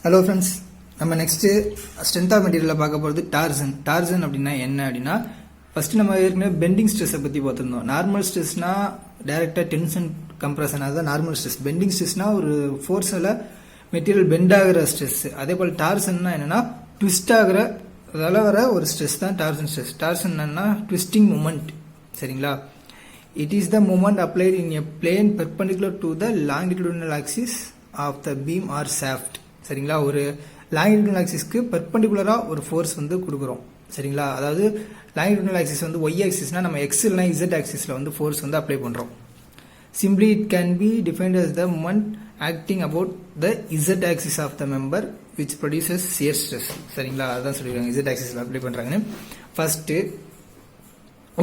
Hello friends, நம்ம next strength of மெட்டீரியலில் பார்க்க போகிறது டார்சன் அப்படின்னா என்ன அப்படின்னா, ஃபஸ்ட்டு நம்ம ஏற்கனவே பெண்டிங் ஸ்ட்ரெஸ்ஸை பற்றி பார்த்துருந்தோம். நார்மல் ஸ்ட்ரெஸ்னால் டைரெக்டாக டென்ஷன் கம்ப்ரஷன், அதுதான் நார்மல் ஸ்ட்ரெஸ். பெண்டிங் ஸ்ட்ரெஸ்னால் ஒரு ஃபோர்ஸில் மெட்டீரியல் பெண்ட் ஆகிற ஸ்ட்ரெஸ். அதே போல் டார்சன்னா என்னென்னா ட்விஸ்ட் ஆகிற அதில் வர ஒரு ஸ்ட்ரெஸ் தான் டார்சன் ஸ்ட்ரெஸ். டார்சன் என்னன்னா ட்விஸ்டிங் மூமெண்ட். சரிங்களா? It is the moment applied in a plane perpendicular to the longitudinal axis of the beam or shaft. சரிங்களா? ஒரு லாங்கிடியூடினல் ஆக்சிஸ்க்கு பெர்பெண்டிகுலராக ஒரு ஃபோர்ஸ் வந்து கொடுக்குறோம். சரிங்களா? அதாவது லாங்கிடியூடினல் ஆக்சிஸ் வந்து ஒய் ஆக்சிஸ்னா நம்ம எக்ஸ் இல்லைனா இசட் ஆக்சிஸில் வந்து ஃபோர்ஸ் வந்து அப்ளை பண்ணுறோம். Simply it can be defined as the moment acting about the z axis of the member which produces shear stress. சரிங்களா? அதான் சொல்லிடுவாங்க z axisல அப்ளை பண்ணுறாங்கன்னு. ஃபர்ஸ்ட்டு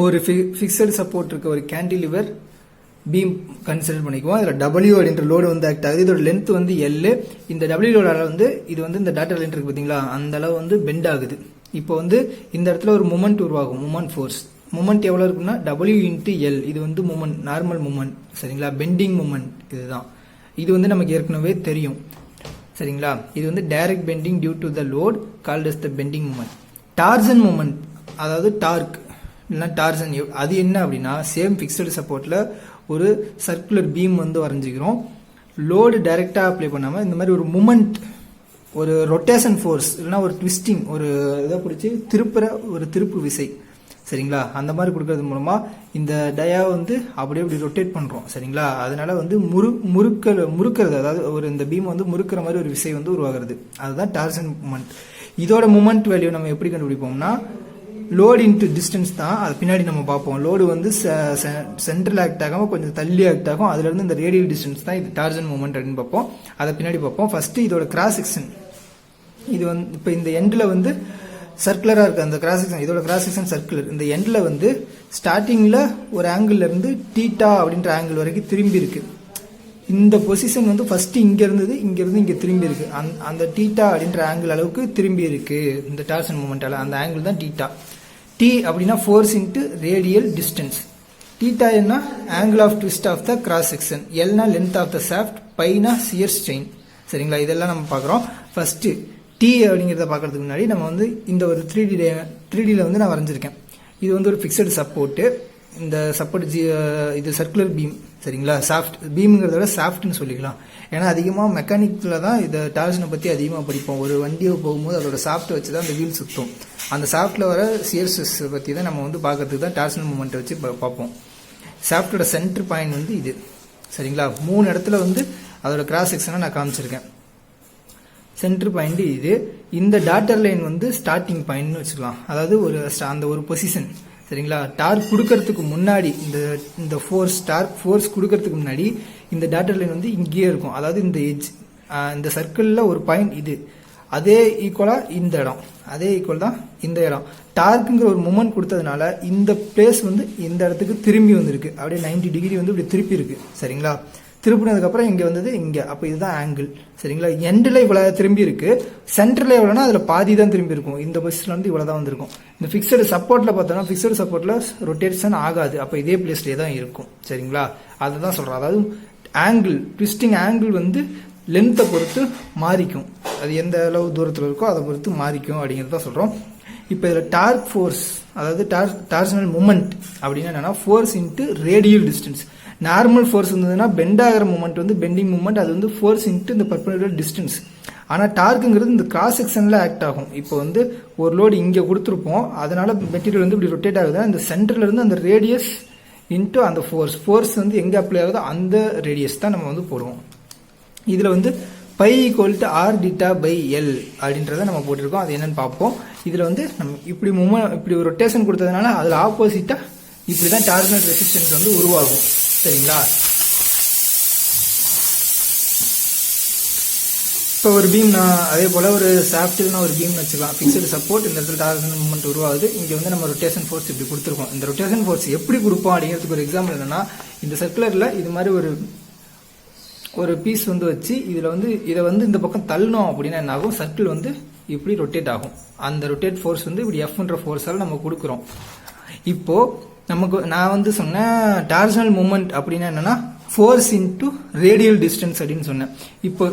ஒரு ஃபிக்ஸட் சப்போர்ட் இருக்க ஒரு கேண்டிலிவர் பீம் கன்சிடர் பண்ணிக்குவோம். அதில் டபிள்யூ அப்படின்ற லோடு வந்து ஆக்ட் ஆகுது. இதோட லென்த் வந்து எல். இந்த டபிள்யூ லோட வந்து இது வந்து இந்த டாட்டா லைன் இருக்கு பார்த்தீங்களா, அந்த அளவு வந்து பெண்ட் ஆகுது. இப்போ வந்து இந்த இடத்துல ஒரு மூமெண்ட் உருவாகும், மூமெண்ட் ஃபோர்ஸ். மூமெண்ட் எவ்வளோ இருக்குன்னா டபிள்யூ இன்ட்டு எல். இது வந்து மூமெண்ட், நார்மல் மூமெண்ட். சரிங்களா? பெண்டிங் மூமெண்ட் இதுதான். இது வந்து நமக்கு ஏற்கனவே தெரியும். சரிங்களா? இது வந்து direct bending due to the load called as the bending moment. Torsion moment, அதாவது டார்க் இல்லைனா டார்சன், அது என்ன அப்படின்னா சேம் ஃபிக்ஸடு சப்போர்ட்டில் ஒரு சர்க்குலர் பீம் வந்து வரைஞ்சிக்கிறோம். லோடு டைரெக்டாக அப்ளை பண்ணாமல் இந்த மாதிரி ஒரு மூமெண்ட், ஒரு ரொட்டேஷன் ஃபோர்ஸ் இல்லைனா ஒரு ட்விஸ்டிங், ஒரு இதை பிடிச்சி திருப்புற ஒரு திருப்பு விசை. சரிங்களா? அந்த மாதிரி கொடுக்கறது மூலமாக இந்த டயா வந்து அப்படியே இப்படி ரொட்டேட் பண்ணுறோம். சரிங்களா? அதனால வந்து முறுக்கிறது, அதாவது ஒரு இந்த பீம் வந்து முறுக்கிற மாதிரி ஒரு விசை வந்து உருவாகிறது. அதுதான் டார்சன் மூமெண்ட். இதோட மூமெண்ட் வேல்யூ நம்ம எப்படி கண்டுபிடிப்போம்னா லோடு இன்ட்டு டிஸ்டன்ஸ் தான். அது பின்னாடி நம்ம பார்ப்போம். லோடு வந்து சென்ட்ரல் ஆக்ட் ஆகாமல் கொஞ்சம் தள்ளி ஆக்ட் ஆகும். அதுலேருந்து இந்த ரேடியல் டிஸ்டன்ஸ் தான் இது டார்சன் மூமெண்ட் அப்படின்னு பார்ப்போம். அதை பின்னாடி பார்ப்போம். ஃபர்ஸ்ட் இதோட கிராஸ் செக்ஷன், இது வந்து இப்போ இந்த எண்டில் வந்து சர்க்குலராக இருக்குது அந்த கிராஸ் செக்ஷன். இதோட கிராஸ் செக்ஷன் சர்க்குலர். இந்த எண்டில் வந்து ஸ்டார்டிங்கில் ஒரு ஆங்கிள் இருந்து டீட்டா அப்படின்ற ஆங்கிள் வரைக்கும் திரும்பி இருக்கு. இந்த பொசிஷன் வந்து ஃபர்ஸ்ட் இங்க இருந்தது, இங்கிருந்து இங்கே திரும்பி இருக்கு. அந்த டீட்டா அப்படின்ற ஆங்கிள் அளவுக்கு திரும்பி இருக்கு இந்த டார்சன் மூமெண்டால. அந்த ஆங்கிள் தான் டீட்டா. டி அப்படின்னா force into radial distance. Theta என்ன angle of twist of the cross section. எல்னா லென்த் ஆஃப் த ஷாஃப்ட், பைனா சியர் ஸ்ட்ரெயின். சரிங்களா? இதெல்லாம் நம்ம பார்க்குறோம். ஃபர்ஸ்ட் டி அப்படிங்கிறத பார்க்கறதுக்கு முன்னாடி நம்ம வந்து இந்த ஒரு 3Dல வந்து நான் வரைஞ்சிருக்கேன். இது வந்து ஒரு ஃபிக்ஸடு சப்போர்ட்டு. இந்த சப்போர்ட் இது சர்க்குலர் பீம். சரிங்களா? சாஃப்ட் பீமுங்கிறத விட சாஃப்ட்னு சொல்லிக்கலாம். ஏன்னா அதிகமாக மெக்கானிக்கில் தான் இந்த டார்சனை பற்றி அதிகமாக படிப்போம். ஒரு வண்டியை போகும்போது அதோட சாஃப்ட்டை வச்சு தான் அந்த வீல் சுற்றும். அந்த சாஃப்ட்டில் வர சியர் ஸ்ட்ரெஸ் பற்றி தான் நம்ம வந்து பார்க்கறதுக்கு தான் டார்சன் மூமெண்ட்டை வச்சு பார்ப்போம். சாஃப்டோட சென்டர் பாயிண்ட் வந்து இது. சரிங்களா? 3 இடத்துல வந்து அதோட கிராஸ் செக்ஷனை நான் காமிச்சிருக்கேன். சென்டர் பாயிண்ட் இது. இந்த டாட்டர் லைன் வந்து ஸ்டார்டிங் பாயிண்ட்னு வச்சுக்கலாம். அதாவது அந்த ஒரு பொசிஷன். சரிங்களா? டார்க் கொடுக்கறதுக்கு முன்னாடி இந்த டார்க் ஃபோர்ஸ் கொடுக்கறதுக்கு முன்னாடி இந்த டாட்டர் லைன் வந்து இங்கேயே இருக்கும். அதாவது இந்த எட்ஜ், இந்த சர்க்கிளில் ஒரு பாயிண்ட் இது. அதே ஈக்குவலாக இந்த இடம், அதே ஈக்குவல் தான் இந்த இடம். டார்க்குங்கிற ஒரு மூமெண்ட் கொடுத்ததுனால இந்த பிளேஸ் வந்து இந்த இடத்துக்கு திரும்பி வந்திருக்கு. அப்படியே 90 டிகிரி வந்து இப்படி திருப்பி இருக்கு. சரிங்களா? திருப்பினதுக்கப்புறம் இங்கே வந்தது இங்கே. அப்போ இதுதான் ஆங்கிள். சரிங்களா? எண்டில் இவ்வளோ திரும்பி இருக்கு. சென்டரில் எவ்வளோனா அதில் பாதி தான் திரும்பி இருக்கும். இந்த பொசிஷனில் வந்து இவ்வளோ தான் வந்திருக்கும். இந்த ஃபிக்ஸடு சப்போர்ட்டில் பார்த்தோம்னா ஃபிக்ஸடு சப்போர்ட்டில் ரொட்டேஷன் ஆகாது. அப்போ இதே பிளேஸ்லேயே தான் இருக்கும். சரிங்களா? அதை தான் சொல்கிறோம். அதாவது ஆங்கிள், ட்விஸ்டிங் ஆங்கிள் வந்து லென்த்தை பொறுத்து மாறிக்கும். அது எந்த அளவு தூரத்தில் இருக்கோ அதை பொறுத்து மாறிக்கும் அப்படிங்கிறத சொல்கிறோம். இப்போ இதில் டார்க் ஃபோர்ஸ், அதாவது டார்சனல் மூமெண்ட் அப்படின்னா என்னன்னா force into radial distance. Normal force இருந்ததுன்னா பெண்ட் ஆகிற மூமெண்ட் வந்து பெண்டிங் மூமெண்ட், அது வந்து ஃபோர்ஸ் இன்ட்டு இந்த பர்பெண்டிகுலர் டிஸ்டன்ஸ். ஆனால் டார்க்குங்கிறது இந்த கிராஸ் செக்ஷனில் ஆக்ட் ஆகும். இப்போ வந்து ஒரு லோடு இங்கே கொடுத்துருப்போம், அதனால மெட்டீரியல் வந்து இப்படி ரொட்டேட் ஆகுது. இந்த சென்டர்ல இருந்து அந்த ரேடியஸ் இன்ட்டு அந்த ஃபோர்ஸ் வந்து எங்கே அப்ளை ஆகுதோ அந்த ரேடியஸ் தான் நம்ம வந்து போடுவோம். இதில் வந்து pi equal to R theta by L அப்படின்றத நம்ம போட்டிருக்கோம். அது என்னன்னு பார்ப்போம். இதில் வந்து நம்ம இப்படி ஒரு ரொட்டேஷன் கொடுத்ததுனால அதில் ஆப்போசிட்டாக இப்படி தான் டார்சனல் ரெசிஸ்டன்ஸ் வந்து உருவாகும். சரிங்களா? இப்போ ஒரு பீம் அதே போல் ஒரு சாஃப்ட்னா ஒரு பீம் வச்சுக்கலாம். ஃபிக்ஸடு சப்போர்ட், இந்த இடத்துல டார்சனல் மூமெண்ட் உருவாகுது. இங்கே வந்து நம்ம ரொட்டேஷன் ஃபோர்ஸ் இப்படி கொடுத்துருக்கோம். இந்த ரொட்டேஷன் ஃபோர்ஸ் எப்படி கொடுப்போம் அப்படிங்கிறதுக்கு ஒரு எக்ஸாம்பிள் என்னன்னா, இந்த சர்க்குலரில் இது மாதிரி ஒரு பீஸ் வந்து வச்சு இதை வந்து இந்த பக்கம் தள்ளணும் அப்படின்னா என்ன ஆகும், சர்க்கிள் வந்து இப்படி ரொட்டேட் ஆகும். அந்த ரொட்டேட் ஃபோர்ஸ் வந்து இப்படி எஃப்ன்ற ஃபோர்ஸால் நம்ம கொடுக்குறோம். இப்போ நமக்கு நான் வந்து சொன்னேன் டார்சனல் மூமெண்ட் அப்படின்னா என்னன்னா ஃபோர்ஸ் இன்டு ரேடியல் டிஸ்டன்ஸ் அப்படின்னு சொன்னேன். இப்போ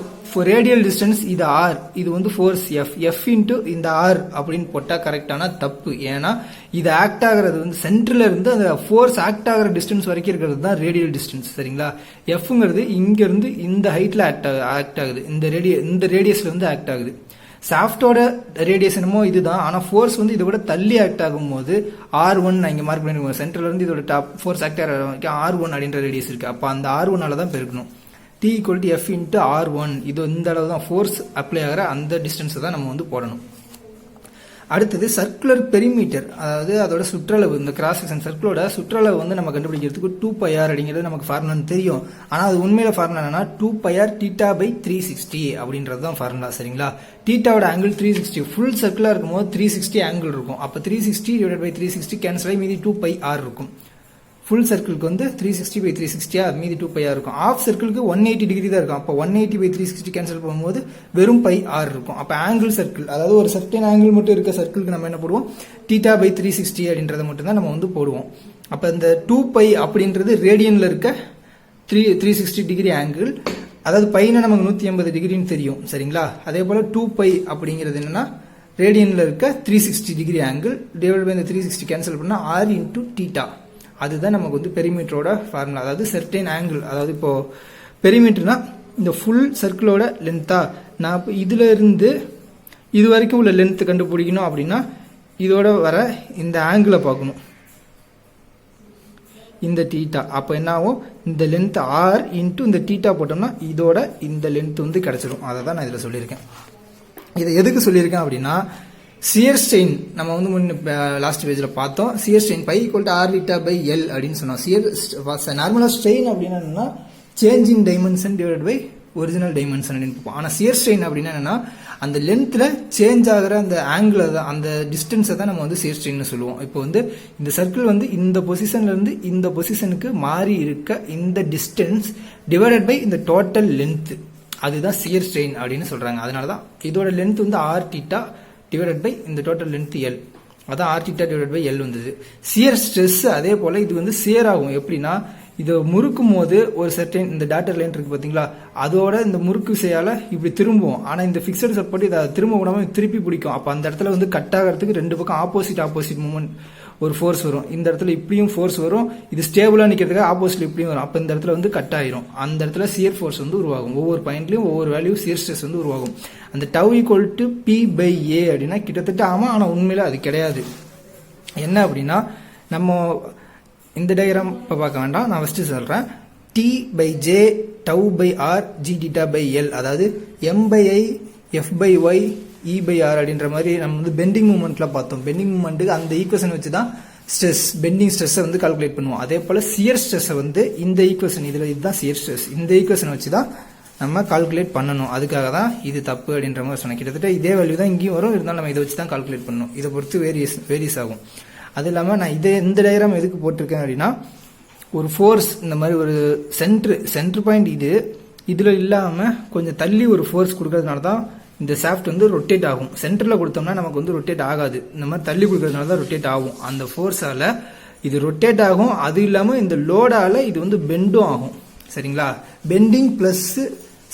ரேடியல் டிஸ்டன்ஸ் இது ஆர், இது வந்து ஃபோர்ஸ் எஃப் இன்டு இந்த ஆர் அப்படின்னு போட்டா கரெக்டான தப்பு. ஏன்னா இது ஆக்ட் ஆகிறது வந்து சென்டர்ல இருந்து அந்த ஃபோர்ஸ் ஆக்ட் ஆகிற டிஸ்டன்ஸ் வரைக்கும் இருக்கிறது தான் ரேடியல் டிஸ்டன்ஸ். சரிங்களா? எஃப்ங்கிறது இங்க இருந்து இந்த ஹைட்ல ஆக்ட் ஆகுது, இந்த ரேடியஸ்ல வந்து ஆக்ட் ஆகுது. சாஃப்டோட ரேடியஸ் என்னமோ இதுதான், ஆனா ஃபோர்ஸ் வந்து இதை விட தள்ளி ஆக்ட் ஆகும் போது R1 நான் இங்க மார்க் பண்ணிருக்கோம். சென்டர்ல இருந்து இதோட டாப் ஃபோர்ஸ் ஆக்ட் ஆகிற R1 அப்படின்ற ரேடியஸ் இருக்கு. அப்ப அந்த R1 தான் பெருக்கணும். T = F × R1. இது இந்த அளவு தான் ஃபோர்ஸ் அப்ளை ஆகிற அந்த டிஸ்டன்ஸ் தான் நம்ம வந்து போடணும். அடுத்தது சர்க்குலர் பெரிமீட்டர், அதாவது அதோட சுற்றளவு. இந்த கிராஸ் செக்ஷன் சர்க்கிளோட சுற்றளவு வந்து நம்ம கண்டுபிடிக்கிறதுக்கு 2πr அப்படிங்கிறது நமக்கு ஃபார்முலான்னு தெரியும். ஆனா அது உண்மையில ஃபார்முலா என்னன்னா 2πr θ/360 அப்படின்றது தான் ஃபார்முலா. சரிங்களா? தீட்டாவோட ஆங்கிள் 360, ஃபுல் சர்க்கிளா இருக்கும் போது 360 ஆங்கிள் இருக்கும். அப்ப 360/360 கேன்சல் ஆகி மீதி 2πr இருக்கும். ஃபுல் சர்க்கிளுக்கு வந்து 360/360 மீதி 2πr இருக்கும். ஆஃப் சர்க்கிளுக்கு 180 டிகிரி தான் இருக்கும். அப்போ 180/360 கேன்சல் பண்ணும்போது வெறும் πr இருக்கும். அப்போ ஆங்கிள் சர்க்கிள், அதாவது ஒரு சர்டன் ஆங்கிள் மட்டும் இருக்க சர்க்கிளுக்கு நம்ம என்ன போடுவோம், θ/360 அப்படின்றத மட்டும் தான் நம்ம வந்து போடுவோம். அப்போ இந்த 2π அப்படின்றது ரேடியன்ல இருக்க 360 டிகிரி ஆங்கிள், அதாவது பையனை நமக்கு 180 டிகிரின்னு தெரியும். சரிங்களா? அதே போல 2π அப்படிங்கிறது என்னன்னா ரேடியன்ல இருக்க 360 டிகிரி ஆங்கிள் டிவைட் பை இந்த 360 கேன்சல் பண்ணா r × θ. அதுதான் நமக்கு வந்து பெரிமீட்டரோட ஃபார்முலா. அதாவது சர்டன் ஆங்கிள், அதாவது இப்போ பெரிமீட்டர்னா இந்த ஃபுல் சர்க்கிளோட லென்த்தா, நான் இப்போ இதுல இருந்து இது வரைக்கும் உள்ள லென்த் கண்டுபிடிக்கணும் அப்படின்னா இதோட வர இந்த ஆங்கிளை பார்க்கணும், இந்த தீட்டா. அப்போ என்ன ஆகும், இந்த லென்த் r × இந்த தீட்டா போட்டோம்னா இதோட இந்த லென்த் வந்து கிடைச்சிடும். அதை தான் நான் இதில் சொல்லியிருக்கேன். இதை எதுக்கு சொல்லியிருக்கேன் அப்படின்னா, சியர் ஸ்ட்ரெயின் நம்ம வந்து முன்ன லாஸ்ட் பேஜ்ல பார்த்தோம். சியர் ஸ்ட்ரெயின் π = r/L அப்படின்னு சொன்னோம். சியர் நார்மலா ஸ்ட்ரெயின் அப்படின்னா என்னன்னா change in dimension divide by original dimension அப்படின்னு பார்ப்போம். ஆனா சியர் ஸ்ட்ரெயின் அப்படின்னா என்னன்னா அந்த லென்த்ல சேஞ்ச் ஆகிற அந்த ஆங்கிள் தான், அந்த டிஸ்டன்ஸை தான் நம்ம வந்து சியர் ஸ்ட்ரெயின் சொல்லுவோம். இப்போ வந்து இந்த சர்க்கிள் வந்து இந்த பொசிஷன்ல இருந்து இந்த பொசிஷனுக்கு மாறி இருக்க இந்த டிஸ்டன்ஸ் டிவைடட் பை இந்த டோட்டல் லென்த், அதுதான் சியர் ஸ்ட்ரெயின் அப்படின்னு சொல்றாங்க. அதனாலதான் இதோட லென்த் வந்து r θ டிவைடட் பை இந்த டோட்டல் லென்த் L, அதான் r θ டிவைடட் பை L வந்தது. சியர் ஸ்ட்ரெஸ் அதே போல இது வந்து சியர் ஆகும். எப்படின்னா இதை முறுக்கும் போது ஒரு சர்டன் இந்த டாட்டர் லைன் இருக்கு பாத்தீங்களா, அதோட இந்த முறுக்கு விசையால இப்படி திரும்புவோம். ஆனா இந்த பிக்சட் சப்போர்ட் இதை திரும்ப விடாம திருப்பி பிடிக்கும். அப்ப அந்த இடத்துல வந்து கட் ஆகிறதுக்கு ரெண்டு பக்கம் ஆப்போசிட் மூவ்மெண்ட் ஒரு ஃபோர்ஸ் வரும். இந்த இடத்துல இப்படியும் ஃபோர்ஸ் வரும், இது ஸ்டேபிளா நிக்கிறதுக்கு ஆப்போசிட் இப்படியும் வரும். அப்ப இந்த இடத்துல வந்து கட் ஆயிரும். அந்த இடத்துல சியர் ஃபோர்ஸ் வந்து உருவாகும். ஒவ்வொரு பாயிண்ட்லயும் ஒவ்வொரு வேல்யூ சியர் ஸ்ட்ரெஸ் வந்து உருவாகும். அந்த τ = P/A அப்படின்னா கிட்டத்தட்ட ஆமா, ஆனா உண்மையில அது கிடையாது. என்ன அப்படின்னா நம்ம இந்த டயக்ராம் இப்ப பார்க்க வேண்டாம், நான் ஃபர்ஸ்ட் சொல்றேன். T/J τ/R gθ/L, அதாவது M/I F/Y E/R அப்படின்ற மாதிரி நம்ம வந்து பெண்டிங் மூவ்மெண்ட்ல பார்த்தோம். பெண்டிங் மூவ்மெண்ட்டுக்கு அந்த ஈக்குவேஷன் வச்சு தான் ஸ்ட்ரெஸ், பெண்டிங் ஸ்ட்ரெஸ்ஸை வந்து கால்குலேட் பண்ணுவோம். அதே போல சியர் ஸ்ட்ரெஸ்ஸை வந்து இந்த ஈக்குவேஷன், இதுதான் சியர் ஸ்ட்ரெஸ், இந்த ஈக்குவேஷன் வச்சு தான் நம்ம கால்குலேட் பண்ணணும். அதுக்காக தான் இது தப்பு அப்படின்ற மாதிரி சொன்னேன். கிட்டத்தட்ட இதே வேல்யூ தான் இங்கேயும் வரும், இருந்தாலும் நம்ம இதை வச்சு தான் கால்குலேட் பண்ணணும். இதை பொறுத்து வேரியஸ் ஆகும். அது இல்லாம நான் இந்த டயக்ராம் எதுக்கு போட்டிருக்கேன் அப்படின்னா, ஒரு ஃபோர்ஸ் இந்த மாதிரி ஒரு சென்டர் பாயிண்ட் இதுல இல்லாம கொஞ்சம் தள்ளி ஒரு ஃபோர்ஸ் கொடுக்கறதுனால தான் இந்த ஷாஃப்ட் வந்து ரொட்டேட் ஆகும். சென்டர்ல கொடுத்தோம்னா நமக்கு வந்து ரொட்டேட் ஆகாது. இந்த மாதிரி தள்ளி கொடுக்கறதுனால தான் ரொட்டேட் ஆகும். அந்த ஃபோர்ஸால இது ரொட்டேட் ஆகும். அது இல்லாம இந்த லோடால இது வந்து பெண்டும் ஆகும். சரிங்களா? Bending plus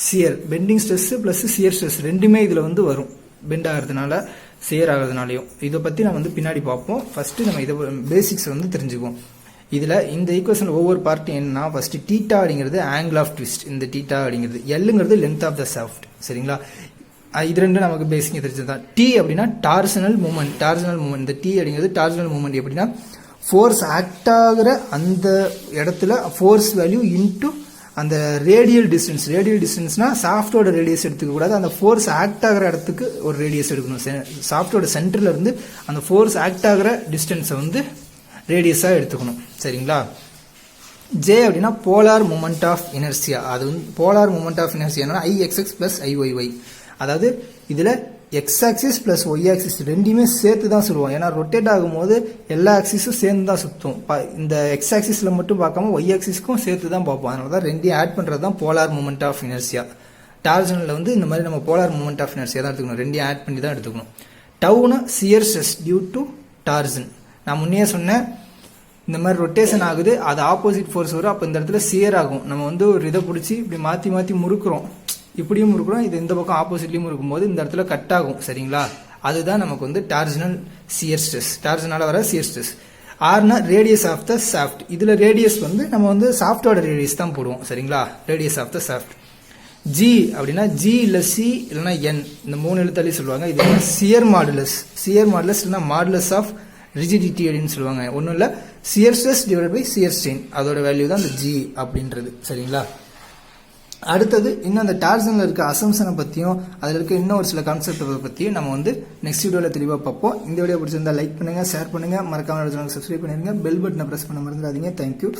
shear, bending stress plus shear stress ரெண்டுமே இதுல வந்து வரும். பெண்ட் ஆகிறதுனால சியர் ஆகிறதுனாலையும். இதை பத்தி நம்ம வந்து பின்னாடி பார்ப்போம். ஃபர்ஸ்ட் நம்ம இதை பேசிக்ஸ் வந்து தெரிஞ்சுக்குவோம். இதுல இந்த ஈக்குவேஷன் ஒவ்வொரு பார்ட் என்னன்னா, ஃபர்ஸ்ட் தீட்டா அப்படிங்கிறது ஆங்கிள் ஆஃப் ட்விஸ்ட், இந்த தீட்டா அப்படிங்கிறது, எல்லுங்கிறது லென்த் ஆஃப் த ஷாஃப்ட். சரிங்களா? இது ரெண்டும் நமக்கு பேசிக் தெரிஞ்சதுதான். டி அப்படின்னா டார்சனல் மூவ்மெண்ட், இந்த டி அப்படிங்கிறது டார்சனல் மூவ்மெண்ட். எப்படின்னா ஃபோர்ஸ் ஆக்ட் ஆகிற அந்த இடத்துல ஃபோர்ஸ் வேல்யூ இன்டு அந்த ரேடியல் டிஸ்டன்ஸ்னா சாஃப்டோட ரேடியஸ் எடுத்துக்க கூடாது, அந்த ஃபோர்ஸ் ஆக்ட் ஆகிற இடத்துக்கு ஒரு ரேடியஸ் எடுக்கணும். சாஃப்டோட சென்டர்ல இருந்து அந்த ஃபோர்ஸ் ஆக்ட் ஆகிற டிஸ்டன்ஸை வந்து ரேடியஸா எடுத்துக்கணும். சரிங்களா? ஜே அப்படின்னா போலார் மூமெண்ட் ஆஃப் இனர்சியா. அது வந்து polar moment of inertia IXX plus IYY. அதாவது இதுல X axis plus Y axis ரெண்டுமே சேர்த்து தான் சொல்லுவோம். ஏன்னா ரொட்டேட் ஆகும்போது எல்லா ஆக்சிஸும் சேர்ந்து தான் சுத்தும். இந்த எக்ஸ் ஆக்சிஸ்ல மட்டும் பார்க்காம ஒய் ஆக்சிஸ்க்கும் சேர்த்து தான் பார்ப்போம். அதனால தான் ரெண்டையும் ஆட் பண்றது தான் போலார் மூமெண்ட் ஆஃப் இனர்சியா. டார்ஜனில் வந்து இந்த மாதிரி நம்ம போலார் மூமெண்ட் ஆஃப் இனர்சியா தான் எடுத்துக்கணும். ரெண்டையும் ஆட் பண்ணி தான் எடுத்துக்கணும். டவுனா shear stress due to torsion. நான் முன்னே சொன்னேன், இந்த மாதிரி ரொட்டேஷன் ஆகுது, அது ஆப்போசிட் ஃபோர்ஸ் வரும். அப்போ இந்த இடத்துல சியர் ஆகும். நம்ம வந்து ஒரு இதை பிடிச்சி இப்படி மாற்றி மாற்றி முறுக்குறோம், இப்படியும் முறுக்குறோம், இது இந்த பக்கம் ஆப்போசிட்லையும் முறுக்கும் போது இந்த இடத்துல கட் ஆகும். சரிங்களா? அதுதான் நமக்கு வந்து டார்ஜனல் சியர் ஸ்ட்ரெஸ், டார்ஜனால வர சியர் ஸ்ட்ரெஸ். ஆர்னா ரேடியஸ் ஆஃப் த சாஃப்ட். இதுல ரேடியஸ் வந்து நம்ம வந்து சாஃப்டோட ரேடியஸ் தான் போடுவோம். சரிங்களா? Radius of the shaft. G அப்படின்னா ஜி இல்ல சி இல்லைன்னா என், இந்த 3 எழுத்தாலே சொல்லுவாங்க. இது சியர் மாடுலஸ். சியர் மாடுலஸ் இல்லைன்னா மாடுலஸ் ஆஃப் ரிஜிடிட்டி அப்படின்னு சொல்லுவாங்க. ஒன்றும் இல்லை, shear stress divide by shear strain, அதோட வேல்யூ தான் இந்த ஜி அப்படின்றது. சரிங்களா? அடுத்தது இன்னும் அந்த டார்சன்ல இருக்க அசம்ஷனை பற்றியும் அதில் இருக்க இன்னும் ஒரு சில கான்செப்டை பற்றியும் நம்ம வந்து நெக்ஸ்ட் வீடியோவில் தெளிவாக பார்ப்போம். இந்த வீடியோ பிடிச்சிருந்தா லைக் பண்ணுங்கள், ஷேர் பண்ணுங்கள், மறக்காம சப்ஸ்கிரைப் பண்ணிடுங்க, பெல் பட்டனை ப்ரெஸ் பண்ண மறந்துடாதீங்க. தேங்க்யூ.